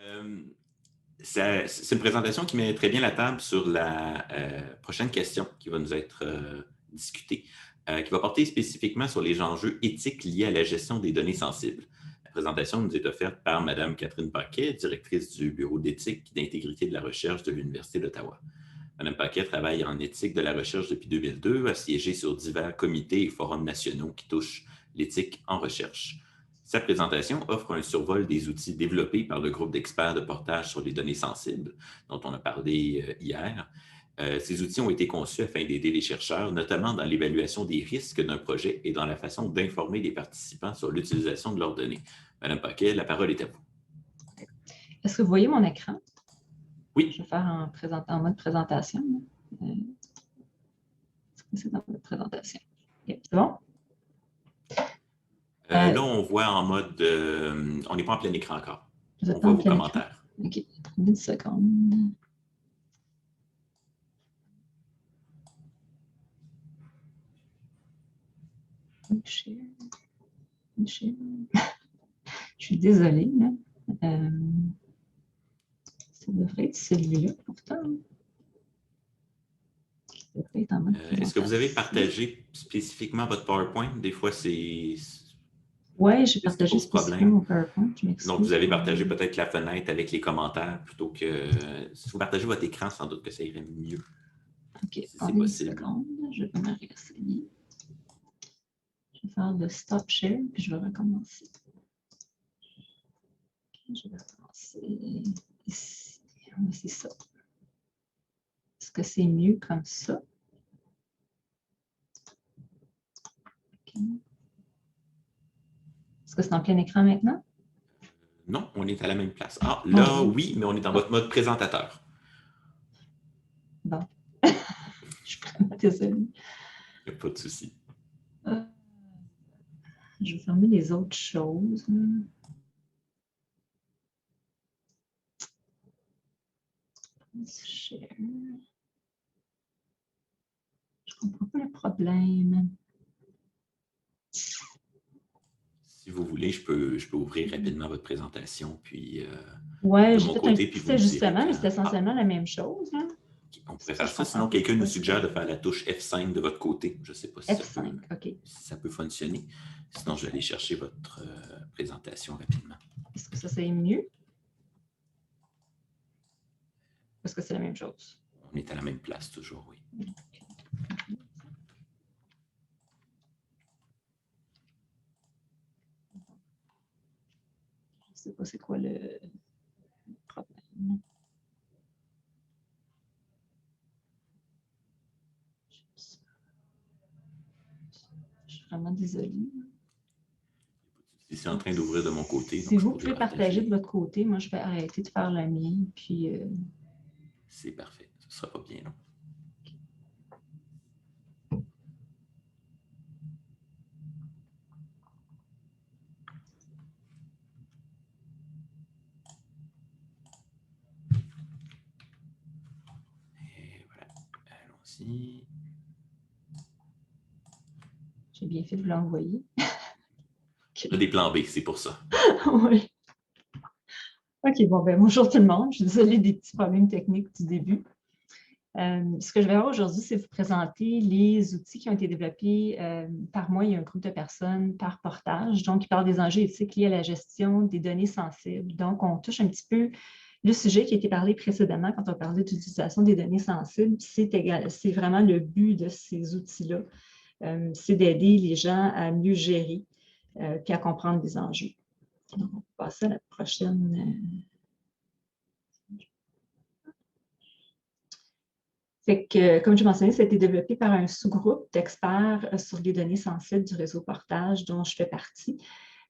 Euh, c'est une présentation qui met très bien la table sur la prochaine question qui va nous être discutée, qui va porter spécifiquement sur les enjeux éthiques liés à la gestion des données sensibles. La présentation nous est offerte par Mme Catherine Paquet, directrice du Bureau d'éthique et d'intégrité de la recherche de l'Université d'Ottawa. Mme Paquet travaille en éthique de la recherche depuis 2002, a siégé sur divers comités et forums nationaux qui touchent l'éthique en recherche. Sa présentation offre un survol des outils développés par le groupe d'experts de portage sur les données sensibles, dont on a parlé hier. Ces outils ont été conçus afin d'aider les chercheurs, notamment dans l'évaluation des risques d'un projet et dans la façon d'informer les participants sur l'utilisation de leurs données. Madame Paquet, la parole est à vous. Est-ce que vous voyez mon écran? Oui. Je vais faire en mode présentation. C'est dans mode présentation. Okay, c'est bon? Là, on voit en mode... on n'est pas en plein écran encore. On voit vos commentaires. OK. Une seconde. Je suis désolée. Ça devrait être celui-là, pourtant. Est-ce que vous avez partagé spécifiquement votre PowerPoint? Des fois, c'est... Oui, j'ai partagé spécifiquement mon PowerPoint. Donc, vous avez partagé peut-être la fenêtre avec les commentaires plutôt que... Si vous partagez votre écran, sans doute que ça irait mieux. OK, si c'est possible. Une seconde. Je vais me réessayer. Je vais faire le stop share, puis je vais recommencer. Je vais recommencer ici. C'est ça. Est-ce que c'est mieux comme ça? Okay. Est-ce que c'est en plein écran maintenant? Non, on est à la même place. Ah, là, oui, mais on est dans votre mode présentateur. Bon. Je suis vraiment désolée. Il n'y a pas de souci. Je vais fermer les autres choses. Share. Je ne comprends pas le problème. Si vous voulez, je peux ouvrir rapidement votre présentation, puis de mon côté, puis vous ajustement, mais c'est essentiellement la même chose. Hein? On pourrait faire ça. Sinon, quelqu'un nous suggère de faire la touche F5 de votre côté. Je ne sais pas si ça peut fonctionner. Sinon, je vais aller chercher votre présentation rapidement. Est-ce que ça, c'est mieux? Est-ce que c'est la même chose? On est à la même place toujours, oui. Je ne sais pas c'est quoi le problème. Je suis vraiment désolée. C'est en train d'ouvrir de mon côté. Si vous pouvez partager de votre côté, moi, je vais arrêter de faire la mienne. Puis, c'est parfait. Ce ne sera pas bien long. Et voilà. Allons-y. J'ai bien fait de vous l'envoyer. On a des plans B, c'est pour ça. Oui. OK, bon, ben bonjour tout le monde. Je suis désolée des petits problèmes techniques du début. Ce que je vais faire aujourd'hui, c'est vous présenter les outils qui ont été développés par moi. Il y a un groupe de personnes par portage, donc qui parlent des enjeux éthiques liés à la gestion des données sensibles. Donc, on touche un petit peu le sujet qui a été parlé précédemment quand on parlait d'utilisation des données sensibles. C'est vraiment le but de ces outils-là. C'est d'aider les gens à mieux gérer puis à comprendre les enjeux. Donc, on va passer à la prochaine. Fait que, comme je mentionnais, ça a été développé par un sous-groupe d'experts sur les données sensibles du réseau Portage dont je fais partie.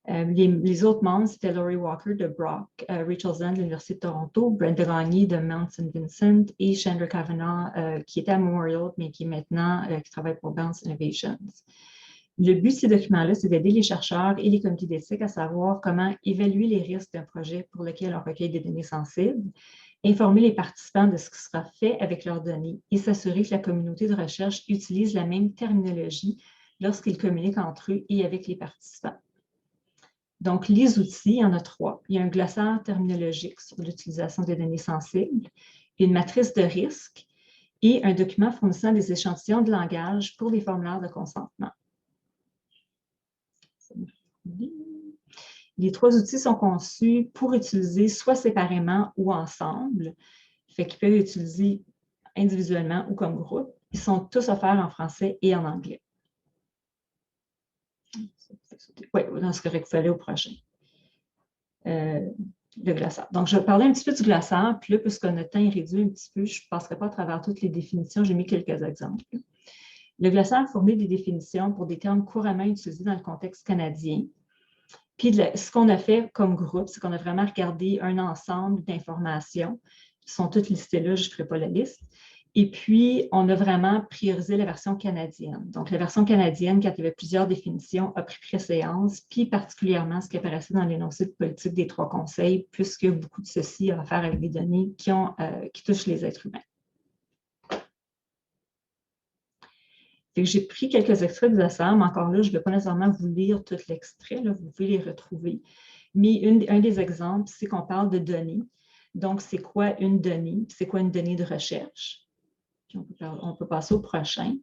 Les autres membres, c'était Laurie Walker de Brock, Rachel Zahn de l'Université de Toronto, Brenda Gagné de Mount St. Vincent et Chandra Kavanagh, qui était à Memorial, mais qui est maintenant, qui travaille pour Bounce Innovations. Le but de ces documents-là, c'est d'aider les chercheurs et les comités d'éthique à savoir comment évaluer les risques d'un projet pour lequel on recueille des données sensibles, informer les participants de ce qui sera fait avec leurs données et s'assurer que la communauté de recherche utilise la même terminologie lorsqu'ils communiquent entre eux et avec les participants. Donc, les outils, il y en a 3. Il y a un glossaire terminologique sur l'utilisation des données sensibles, une matrice de risque et un document fournissant des échantillons de langage pour les formulaires de consentement. Les 3 outils sont conçus pour utiliser soit séparément ou ensemble, fait qu'ils peuvent être utilisés individuellement ou comme groupe. Ils sont tous offerts en français et en anglais. Oui, c'est correct, il faut aller au prochain. Le glossaire. Donc, je vais parler un petit peu du glossaire, puis là, puisque notre temps est réduit un petit peu, je ne passerai pas à travers toutes les définitions, j'ai mis quelques exemples. Le glossaire fournit des définitions pour des termes couramment utilisés dans le contexte canadien. Puis, ce qu'on a fait comme groupe, c'est qu'on a vraiment regardé un ensemble d'informations qui sont toutes listées là, je ne ferai pas la liste. Et puis, on a vraiment priorisé la version canadienne. Donc, la version canadienne, quand il y avait plusieurs définitions, a pris préséance, puis particulièrement ce qui apparaissait dans l'énoncé de politique des 3 conseils, puisque beaucoup de ceci a à faire avec des données qui touchent les êtres humains. J'ai pris quelques extraits du glossaire, mais encore là, je ne vais pas nécessairement vous lire tout l'extrait, vous pouvez les retrouver. Mais un des exemples, c'est qu'on parle de données. Donc, c'est quoi une donnée? C'est quoi une donnée de recherche? Puis on peut passer au prochain.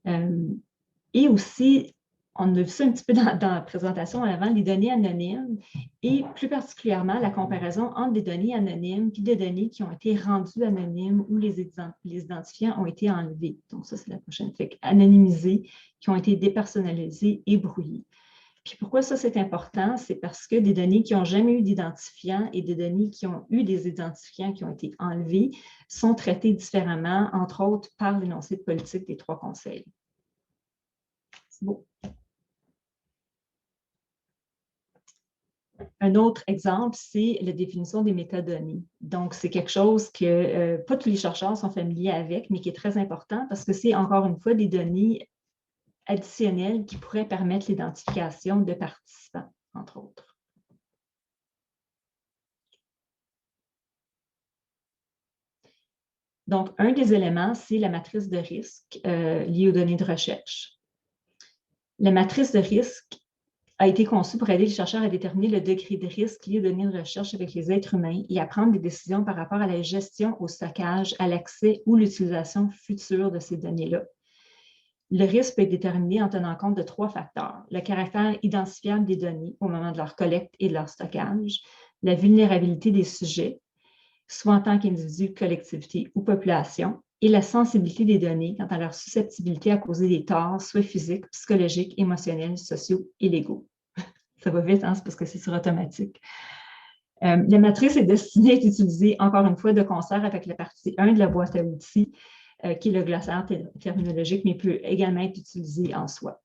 Et aussi, on a vu ça un petit peu dans la présentation avant, les données anonymes et plus particulièrement la comparaison entre des données anonymes et des données qui ont été rendues anonymes ou les identifiants ont été enlevés. Donc, ça, c'est la prochaine. Fait anonymisés, qui ont été dépersonnalisés et brouillés. Puis pourquoi ça, c'est important? C'est parce que des données qui n'ont jamais eu d'identifiant et des données qui ont eu des identifiants qui ont été enlevés sont traitées différemment, entre autres par l'énoncé de politique des 3 conseils. C'est beau. Un autre exemple, c'est la définition des métadonnées. Donc, c'est quelque chose que pas tous les chercheurs sont familiers avec, mais qui est très important parce que c'est encore une fois des données additionnelles qui pourraient permettre l'identification de participants, entre autres. Donc, un des éléments, c'est la matrice de risque liée aux données de recherche. La matrice de risque a été conçue pour aider les chercheurs à déterminer le degré de risque lié aux données de recherche avec les êtres humains et à prendre des décisions par rapport à la gestion, au stockage, à l'accès ou l'utilisation future de ces données-là. Le risque peut être déterminé en tenant compte de 3 facteurs. Le caractère identifiable des données au moment de leur collecte et de leur stockage, la vulnérabilité des sujets, soit en tant qu'individu, collectivité ou population, et la sensibilité des données quant à leur susceptibilité à causer des torts, soit physiques, psychologiques, émotionnels, sociaux et légaux. Ça va vite, hein, c'est parce que c'est sur automatique. La matrice est destinée à être utilisée, encore une fois, de concert avec la partie 1 de la boîte à outils, qui est le glossaire terminologique, mais peut également être utilisé en soi.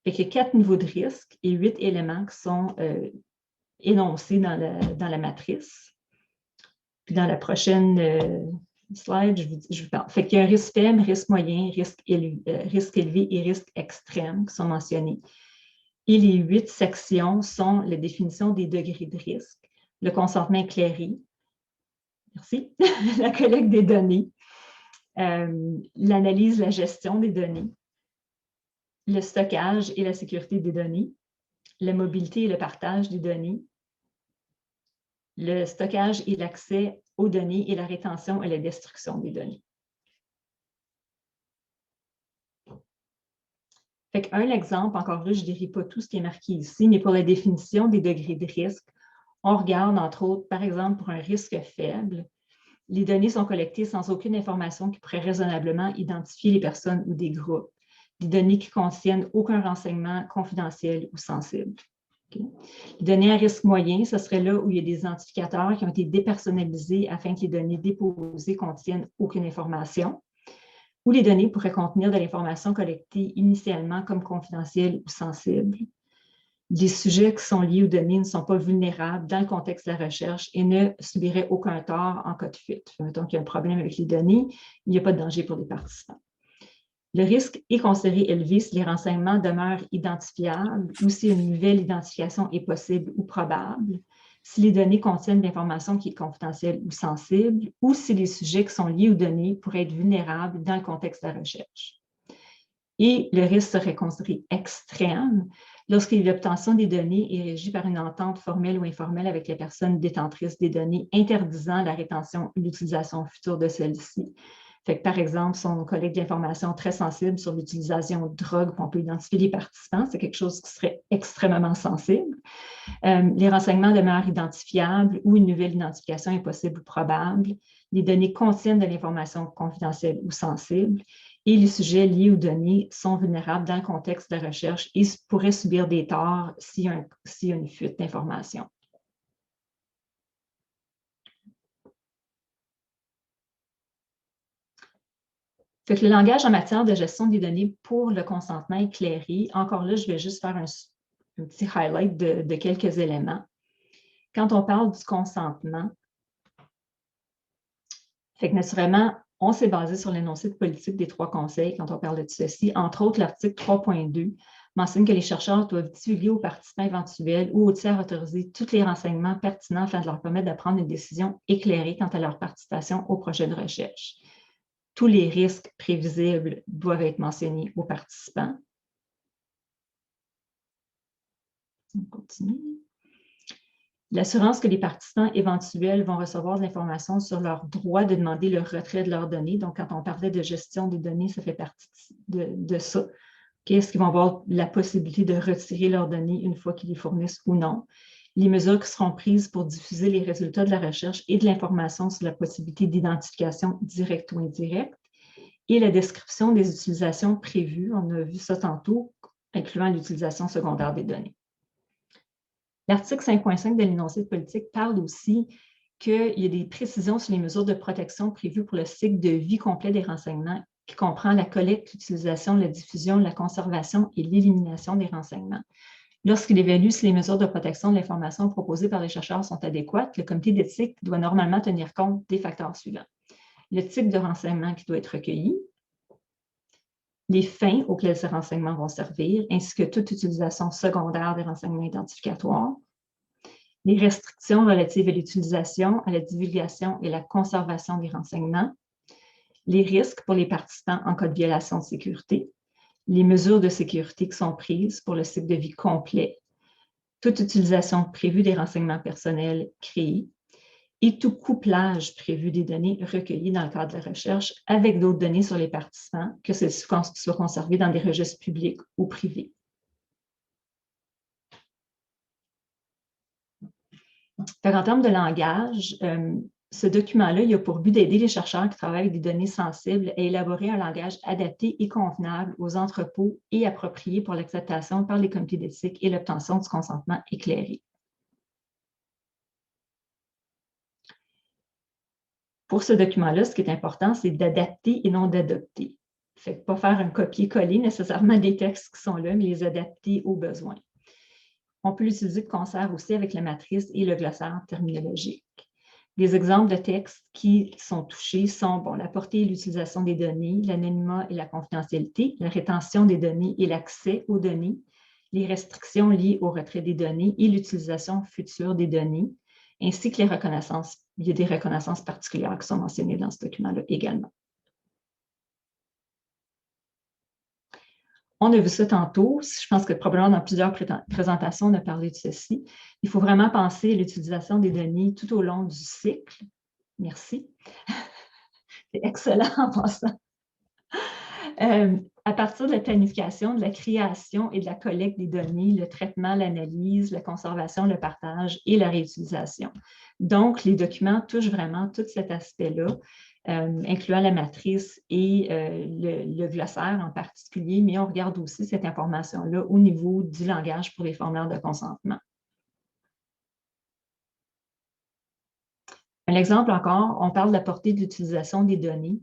Il y a 4 niveaux de risque et 8 éléments qui sont énoncés dans la matrice. Puis dans la prochaine slide, je vous parle. Fait qu'il y a un risque faible, risque moyen, risque élevé et risque extrême qui sont mentionnés. Et les 8 sections sont la définition des degrés de risque, le consentement éclairé, merci, la collecte des données, l'analyse, la gestion des données, le stockage et la sécurité des données, la mobilité et le partage des données, le stockage et l'accès aux données et la rétention et la destruction des données. Fait qu'un exemple, encore là, je ne dirai pas tout ce qui est marqué ici, mais pour la définition des degrés de risque, on regarde, entre autres, par exemple, pour un risque faible, les données sont collectées sans aucune information qui pourrait raisonnablement identifier les personnes ou des groupes. Des données qui contiennent aucun renseignement confidentiel ou sensible. Okay. Les données à risque moyen, ce serait là où il y a des identificateurs qui ont été dépersonnalisés afin que les données déposées contiennent aucune information, ou les données pourraient contenir de l'information collectée initialement comme confidentielle ou sensible. Les sujets qui sont liés aux données ne sont pas vulnérables dans le contexte de la recherche et ne subiraient aucun tort en cas de fuite. Mettons qu'il y a un problème avec les données, il n'y a pas de danger pour les participants. Le risque est considéré élevé si les renseignements demeurent identifiables ou si une nouvelle identification est possible ou probable, si les données contiennent de l'information qui est confidentielle ou sensible, ou si les sujets qui sont liés aux données pourraient être vulnérables dans le contexte de la recherche. Et le risque serait considéré extrême lorsque l'obtention des données est régie par une entente formelle ou informelle avec les personnes détentrices des données, interdisant la rétention ou l'utilisation future de celles-ci. Fait que, par exemple, si on collecte des informations très sensibles sur l'utilisation de drogue, on peut identifier les participants, c'est quelque chose qui serait extrêmement sensible. Les renseignements demeurent identifiables ou une nouvelle identification est possible ou probable. Les données contiennent de l'information confidentielle ou sensible et les sujets liés aux données sont vulnérables dans le contexte de la recherche et pourraient subir des torts s'il y a une fuite d'informations. Fait que le langage en matière de gestion des données pour le consentement éclairé, encore là, je vais juste faire un petit highlight de quelques éléments. Quand on parle du consentement, fait que naturellement, on s'est basé sur l'énoncé de politique des 3 conseils quand on parlait de ceci. Entre autres, l'article 3.2 mentionne que les chercheurs doivent divulguer aux participants éventuels ou aux tiers autorisés tous les renseignements pertinents afin de leur permettre de prendre une décision éclairée quant à leur participation au projet de recherche. Tous les risques prévisibles doivent être mentionnés aux participants. On continue. L'assurance que les participants éventuels vont recevoir de l'information sur leur droit de demander le retrait de leurs données. Donc, quand on parlait de gestion des données, ça fait partie de ça. Est-ce qu'ils vont avoir la possibilité de retirer leurs données une fois qu'ils les fournissent ou non? Les mesures qui seront prises pour diffuser les résultats de la recherche et de l'information sur la possibilité d'identification directe ou indirecte. Et la description des utilisations prévues, on a vu ça tantôt, incluant l'utilisation secondaire des données. L'article 5.5 de l'énoncé de politique parle aussi qu'il y a des précisions sur les mesures de protection prévues pour le cycle de vie complet des renseignements, qui comprend la collecte, l'utilisation, la diffusion, la conservation et l'élimination des renseignements. Lorsqu'il évalue si les mesures de protection de l'information proposées par les chercheurs sont adéquates, le comité d'éthique doit normalement tenir compte des facteurs suivants. Le type de renseignement qui doit être recueilli, les fins auxquelles ces renseignements vont servir, ainsi que toute utilisation secondaire des renseignements identificatoires, les restrictions relatives à l'utilisation, à la divulgation et la conservation des renseignements, les risques pour les participants en cas de violation de sécurité, les mesures de sécurité qui sont prises pour le cycle de vie complet, toute utilisation prévue des renseignements personnels créés, et tout couplage prévu des données recueillies dans le cadre de la recherche avec d'autres données sur les participants, que celles-ci soient conservées dans des registres publics ou privés. En termes de langage, ce document-là, il a pour but d'aider les chercheurs qui travaillent avec des données sensibles à élaborer un langage adapté et convenable aux entrepôts et approprié pour l'acceptation par les comités d'éthique et l'obtention du consentement éclairé. Pour ce document-là, ce qui est important, c'est d'adapter et non d'adopter. Fait que pas faire un copier-coller nécessairement des textes qui sont là, mais les adapter aux besoins. On peut l'utiliser de concert aussi avec la matrice et le glossaire terminologique. Des exemples de textes qui sont touchés sont la portée et l'utilisation des données, l'anonymat et la confidentialité, la rétention des données et l'accès aux données, les restrictions liées au retrait des données et l'utilisation future des données, ainsi que les reconnaissances. Il y a des reconnaissances particulières qui sont mentionnées dans ce document-là également. On a vu ça tantôt. Je pense que probablement dans plusieurs présentations, on a parlé de ceci. Il faut vraiment penser à l'utilisation des données tout au long du cycle. Merci. C'est excellent en passant. À partir de la planification, de la création et de la collecte des données, le traitement, l'analyse, la conservation, le partage et la réutilisation. Donc, les documents touchent vraiment tout cet aspect-là, incluant la matrice et le glossaire en particulier, mais on regarde aussi cette information-là au niveau du langage pour les formulaires de consentement. Un exemple encore, on parle de la portée de l'utilisation des données.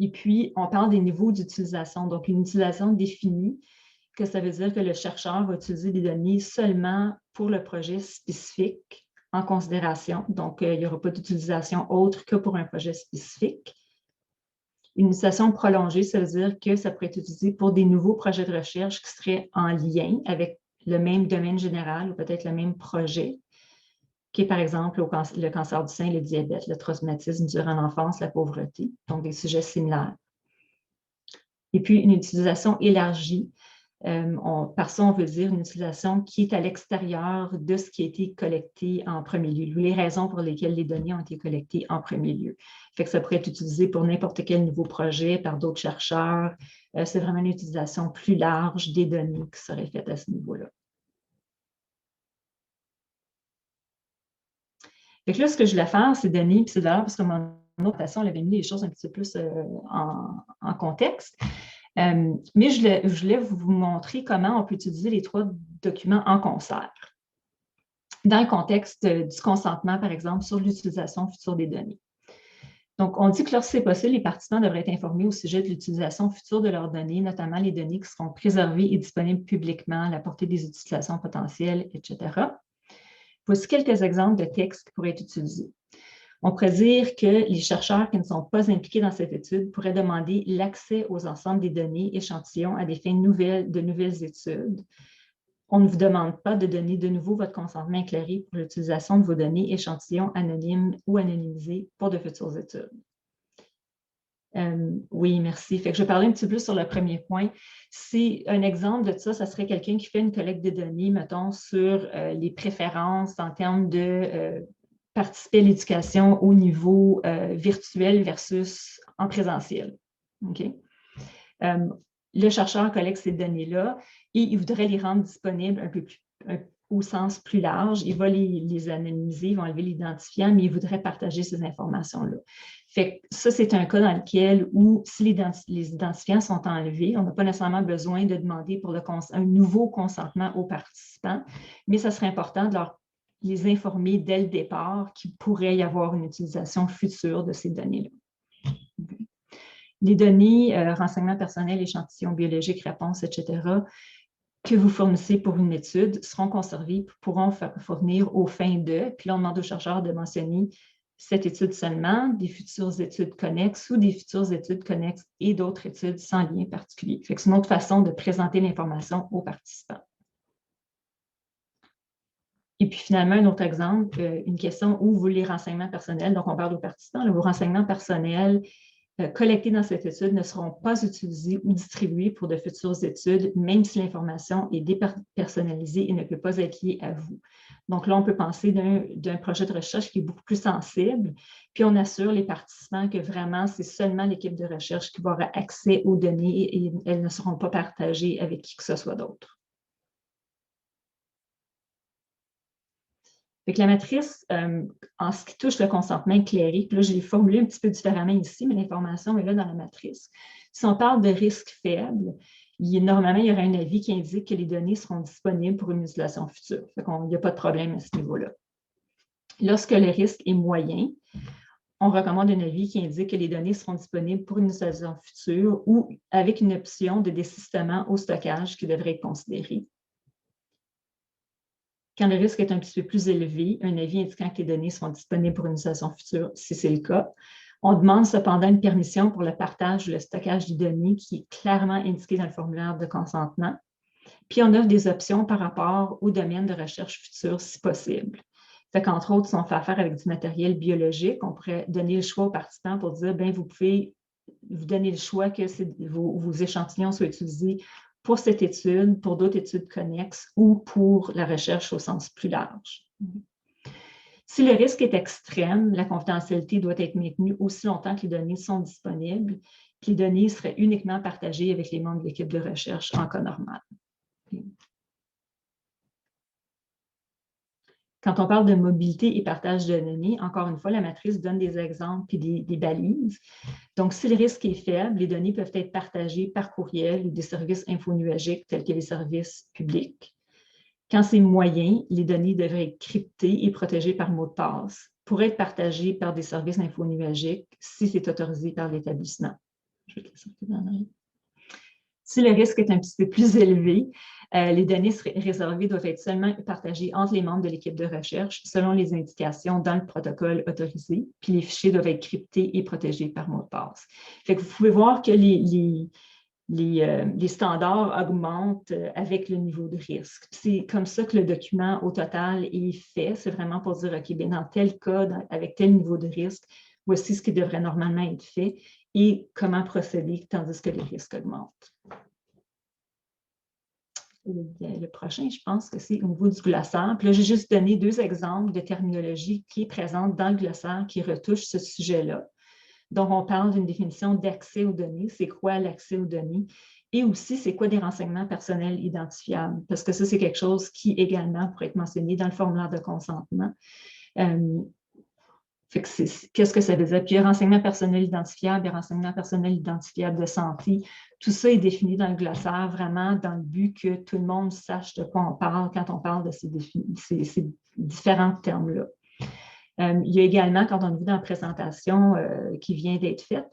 Et puis, on parle des niveaux d'utilisation. Donc, une utilisation définie, que ça veut dire que le chercheur va utiliser des données seulement pour le projet spécifique en considération. Donc, il n'y aura pas d'utilisation autre que pour un projet spécifique. Une utilisation prolongée, ça veut dire que ça pourrait être utilisé pour des nouveaux projets de recherche qui seraient en lien avec le même domaine général ou peut-être le même projet, qui est par exemple le cancer du sein, le diabète, le traumatisme durant l'enfance, la pauvreté, donc des sujets similaires. Et puis, une utilisation élargie. Par ça, on veut dire une utilisation qui est à l'extérieur de ce qui a été collecté en premier lieu, les raisons pour lesquelles les données ont été collectées en premier lieu. Fait que ça pourrait être utilisé pour n'importe quel nouveau projet par d'autres chercheurs. C'est vraiment une utilisation plus large des données qui serait faite à ce niveau-là. Fait que là, ce que je voulais faire, c'est donner, puis c'est d'ailleurs parce que mon autre façon, on avait mis les choses un petit peu plus en contexte. Mais je voulais vous montrer comment on peut utiliser les 3 documents en concert dans le contexte du consentement, par exemple, sur l'utilisation future des données. Donc, on dit que lorsque c'est possible, les participants devraient être informés au sujet de l'utilisation future de leurs données, notamment les données qui seront préservées et disponibles publiquement à la portée des utilisations potentielles, etc. Voici quelques exemples de textes qui pourraient être utilisés. On pourrait dire que les chercheurs qui ne sont pas impliqués dans cette étude pourraient demander l'accès aux ensembles des données échantillons à des fins de nouvelles études. On ne vous demande pas de donner de nouveau votre consentement éclairé pour l'utilisation de vos données échantillons anonymes ou anonymisées pour de futures études. Oui, merci. Fait que je vais parler un petit peu sur le premier point. C'est un exemple de ça serait quelqu'un qui fait une collecte de données, mettons, sur les préférences en termes de participer à l'éducation au niveau virtuel versus en présentiel. Okay? Le chercheur collecte ces données-là et il voudrait les rendre disponibles un peu plus, au sens plus large. Il va les anonymiser, il va enlever l'identifiant, mais il voudrait partager ces informations-là. Fait que ça, c'est un cas dans lequel où si les identifiants sont enlevés, on n'a pas nécessairement besoin de demander pour un nouveau consentement aux participants, mais ça serait important de les informer dès le départ qu'il pourrait y avoir une utilisation future de ces données-là. Les données, renseignements personnels, échantillons biologiques, réponses, etc., que vous fournissez pour une étude seront conservées, pourront fournir aux fins de, puis là, on demande aux chercheurs de mentionner cette étude seulement, des futures études connexes ou des futures études connexes et d'autres études sans lien particulier. C'est une autre façon de présenter l'information aux participants. Et puis finalement, un autre exemple, une question où vous les renseignements personnels, donc on parle aux participants, là, vos renseignements personnels collectés dans cette étude ne seront pas utilisés ou distribués pour de futures études, même si l'information est dépersonnalisée et ne peut pas être liée à vous. Donc là, on peut penser d'un projet de recherche qui est beaucoup plus sensible, puis on assure les participants que vraiment, c'est seulement l'équipe de recherche qui va avoir accès aux données et elles ne seront pas partagées avec qui que ce soit d'autre. Fait que la matrice, en ce qui touche le consentement éclairé, puis là, je l'ai formulé un petit peu différemment ici, mais l'information est là dans la matrice. Si on parle de risque faible, normalement, il y aura un avis qui indique que les données seront disponibles pour une utilisation future. Fait qu'il n'y a pas de problème à ce niveau-là. Lorsque le risque est moyen, on recommande un avis qui indique que les données seront disponibles pour une utilisation future ou avec une option de désistement au stockage qui devrait être considérée. Quand le risque est un petit peu plus élevé, un avis indiquant que les données seront disponibles pour une utilisation future, si c'est le cas. On demande cependant une permission pour le partage ou le stockage des données qui est clairement indiqué dans le formulaire de consentement. Puis, on offre des options par rapport au domaine de recherche futur, si possible. Fait qu'entre autres, si on fait affaire avec du matériel biologique, on pourrait donner le choix aux participants pour dire, bien, vous pouvez vous donner le choix que vos échantillons soient utilisés pour cette étude, pour d'autres études connexes ou pour la recherche au sens plus large. Si le risque est extrême, la confidentialité doit être maintenue aussi longtemps que les données sont disponibles, puis les données seraient uniquement partagées avec les membres de l'équipe de recherche en cas normal. Quand on parle de mobilité et partage de données, encore une fois, la matrice donne des exemples et des balises. Donc, si le risque est faible, les données peuvent être partagées par courriel ou des services infonuagiques tels que les services publics. Quand c'est moyen, les données devraient être cryptées et protégées par mot de passe, pourraient être partagées par des services infonuagiques si c'est autorisé par l'établissement. Je vais te laisser dans l'arrière. Si le risque est un petit peu plus élevé, les données réservées doivent être seulement partagées entre les membres de l'équipe de recherche selon les indications dans le protocole autorisé, puis les fichiers doivent être cryptés et protégés par mot de passe. Fait que vous pouvez voir que les standards augmentent avec le niveau de risque. C'est comme ça que le document au total est fait. C'est vraiment pour dire, OK, bien, dans tel cas, avec tel niveau de risque, voici ce qui devrait normalement être fait. et comment procéder tandis que les risques augmentent. Le prochain, je pense que c'est au niveau du glossaire. Puis là, j'ai juste donné 2 exemples de terminologie qui est présente dans le glossaire qui retouche ce sujet-là. Donc, on parle d'une définition d'accès aux données. C'est quoi l'accès aux données? Et aussi, c'est quoi des renseignements personnels identifiables? Parce que ça, c'est quelque chose qui également pourrait être mentionné dans le formulaire de consentement. Qu'est-ce que ça veut dire? Puis, il y a renseignements personnels identifiables, il y a renseignements personnels identifiables de santé. Tout ça est défini dans le glossaire, vraiment dans le but que tout le monde sache de quoi on parle quand on parle de ces différents termes-là. Il y a également, quand on est dans la présentation qui vient d'être faite,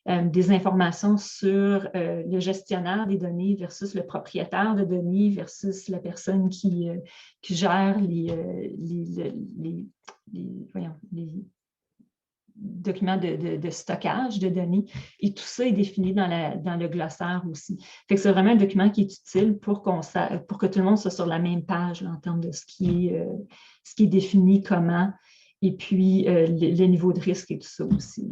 des informations sur le gestionnaire des données versus le propriétaire de données versus la personne qui gère les documents de stockage de données. Et tout ça est défini dans le glossaire aussi. Fait que c'est vraiment un document qui est utile pour que tout le monde soit sur la même page là, en termes de ce qui est défini, comment, et puis les niveaux de risque et tout ça aussi.